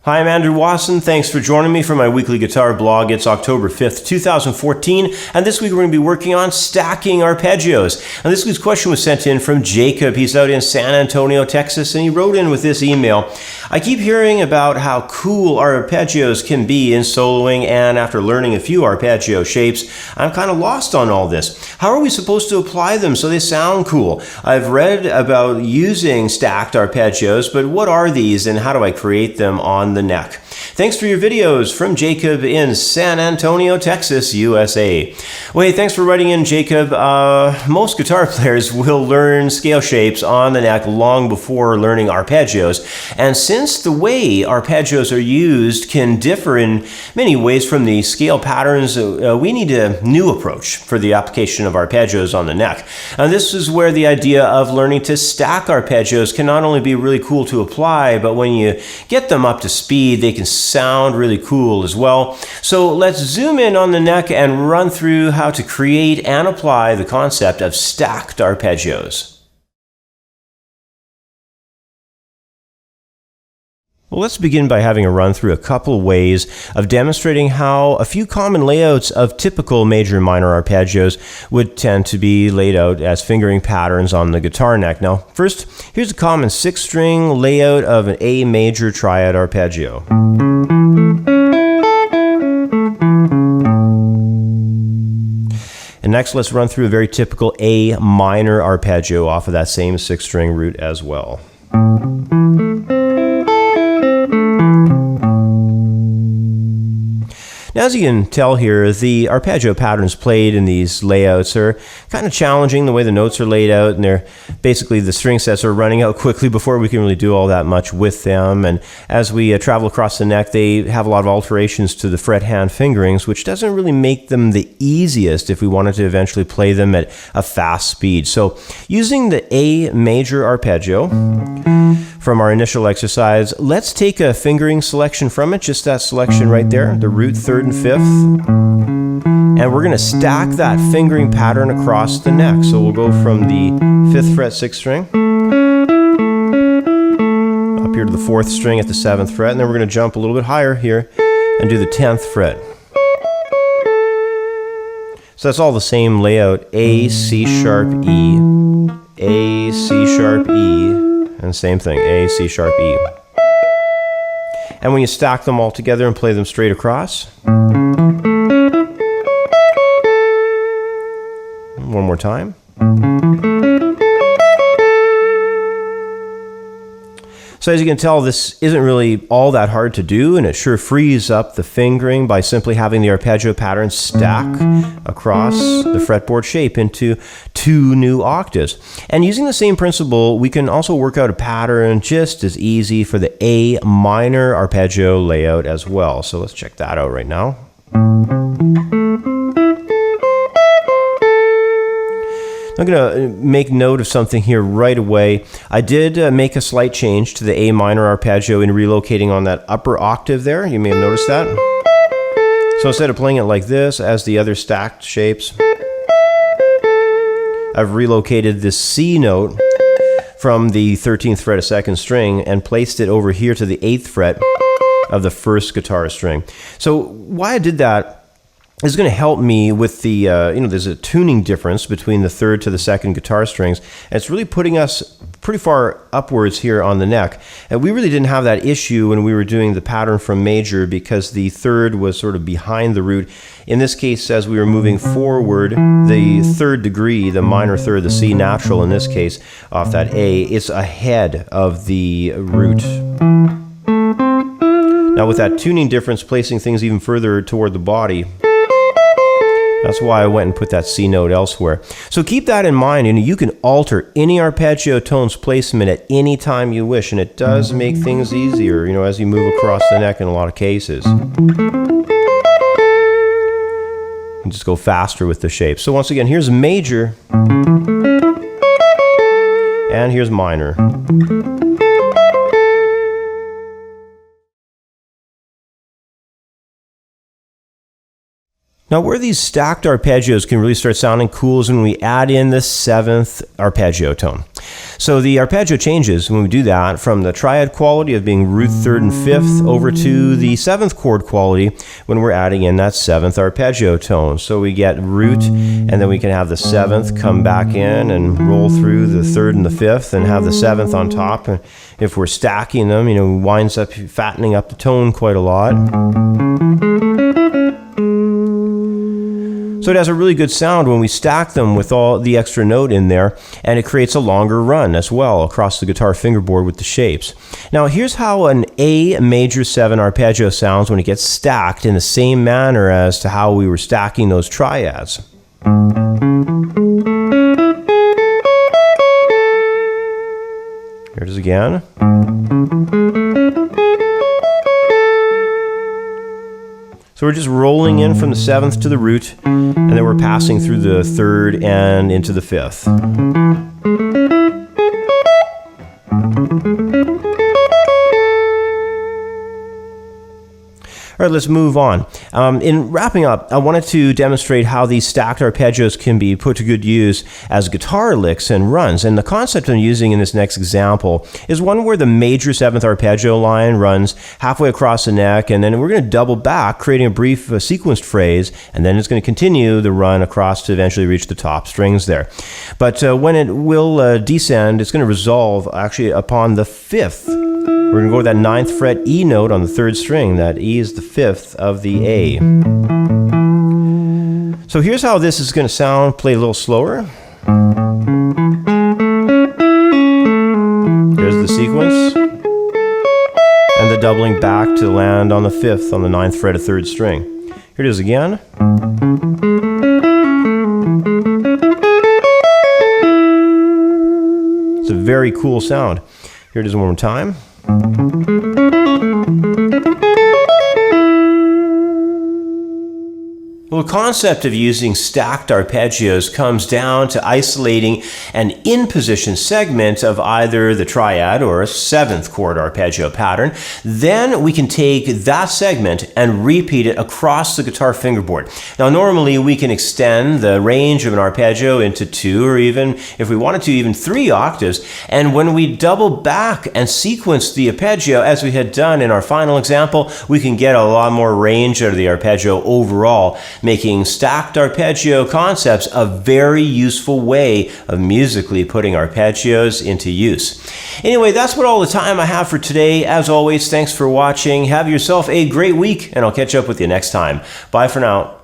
Hi, I'm Andrew Wasson. Thanks for joining me for my weekly guitar blog. It's October 5th, 2014, and this week we're going to be working on stacking arpeggios. And this week's question was sent in from Jacob. He's out in San Antonio, Texas, and he wrote in with this email. I keep hearing about how cool arpeggios can be in soloing, and after learning a few arpeggio shapes, I'm kind of lost on all this. How are we supposed to apply them so they sound cool? I've read about using stacked arpeggios, but what are these and how do I create them on the neck? Thanks for your videos from Jacob in San Antonio, Texas, USA. Well, hey, thanks for writing in, Jacob. Most guitar players will learn scale shapes on the neck long before learning arpeggios. And since the way arpeggios are used can differ in many ways from the scale patterns, we need a new approach for the application of arpeggios on the neck. And this is where the idea of learning to stack arpeggios can not only be really cool to apply, but when you get them up to speed, they can sound really cool as well. So let's zoom in on the neck and run through how to create and apply the concept of stacked arpeggios. Well, let's begin by having a run through a couple ways of demonstrating how a few common layouts of typical major and minor arpeggios would tend to be laid out as fingering patterns on the guitar neck. Now, first, here's a common 6-string layout of an A major triad arpeggio. And next, let's run through a very typical A minor arpeggio off of that same 6-string root as well. Now, as you can tell here, the arpeggio patterns played in these layouts are kind of challenging the way the notes are laid out, and they're basically the string sets are running out quickly before we can really do all that much with them. And as we travel across the neck, they have a lot of alterations to the fret hand fingerings, which doesn't really make them the easiest if we wanted to eventually play them at a fast speed. So using the A major arpeggio from our initial exercise, let's take a fingering selection from it, just that selection right there, the root, third, and fifth. And we're going to stack that fingering pattern across the neck. So we'll go from the 5th fret 6th string up here to the 4th string at the 7th fret, and then we're going to jump a little bit higher here and do the 10th fret. So that's all the same layout: A, C sharp, E, A, C sharp, E, and same thing, A, C sharp, E. And when you stack them all together and play them straight across, one more time. So as you can tell, this isn't really all that hard to do, and it sure frees up the fingering by simply having the arpeggio pattern stack across the fretboard shape into 2 new octaves. And using the same principle, we can also work out a pattern just as easy for the A minor arpeggio layout as well. So let's check that out right now. I'm going to make note of something here right away. I did make a slight change to the A minor arpeggio in relocating on that upper octave there. You may have noticed that. So instead of playing it like this as the other stacked shapes, I've relocated this C note from the 13th fret of 2nd string and placed it over here to the 8th fret of the 1st guitar string. So why I did that is going to help me with the, there's a tuning difference between the 3rd to the 2nd guitar strings, and it's really putting us pretty far upwards here on the neck. And we really didn't have that issue when we were doing the pattern from major because the 3rd was sort of behind the root. In this case, as we were moving forward, the 3rd degree, the minor 3rd, the C natural in this case, off that A, it's ahead of the root. Now with that tuning difference, placing things even further toward the body, that's why I went and put that C note elsewhere. So keep that in mind, and you can alter any arpeggio tone's placement at any time you wish, and it does make things easier, as you move across the neck in a lot of cases. You just go faster with the shape. So once again, here's major, and here's minor. Now, where these stacked arpeggios can really start sounding cool is when we add in the 7th arpeggio tone. So the arpeggio changes when we do that from the triad quality of being root third and fifth over to the seventh chord quality when we're adding in that seventh arpeggio tone. So we get root, and then we can have the seventh come back in and roll through the third and the fifth and have the seventh on top. And if we're stacking them, it winds up fattening up the tone quite a lot. So it has a really good sound when we stack them with all the extra note in there, and it creates a longer run as well across the guitar fingerboard with the shapes. Now here's how an A major 7 arpeggio sounds when it gets stacked in the same manner as to how we were stacking those triads. Here it is again. So we're just rolling in from the seventh to the root, and then we're passing through the third and into the fifth. All right, let's move on. In wrapping up, I wanted to demonstrate how these stacked arpeggios can be put to good use as guitar licks and runs. And the concept I'm using in this next example is one where the major 7th arpeggio line runs halfway across the neck, and then we're going to double back, creating a brief sequenced phrase, and then it's going to continue the run across to eventually reach the top strings there. But when it will descend, it's going to resolve actually upon the 5th. We're going to go with that 9th fret E note on the 3rd string. That E is the 5th of the A. So here's how this is going to sound, play a little slower. Here's the sequence. And the doubling back to land on the 5th on the 9th fret of 3rd string. Here it is again. It's a very cool sound. Here it is one more time. Well, the concept of using stacked arpeggios comes down to isolating an in-position segment of either the triad or a 7th chord arpeggio pattern. Then we can take that segment and repeat it across the guitar fingerboard. Now, normally we can extend the range of an arpeggio into 2 or even, if we wanted to, even 3 octaves. And when we double back and sequence the arpeggio, as we had done in our final example, we can get a lot more range out of the arpeggio overall, making stacked arpeggio concepts a very useful way of musically putting arpeggios into use. Anyway, that's what all the time I have for today. As always, thanks for watching. Have yourself a great week, and I'll catch up with you next time. Bye for now.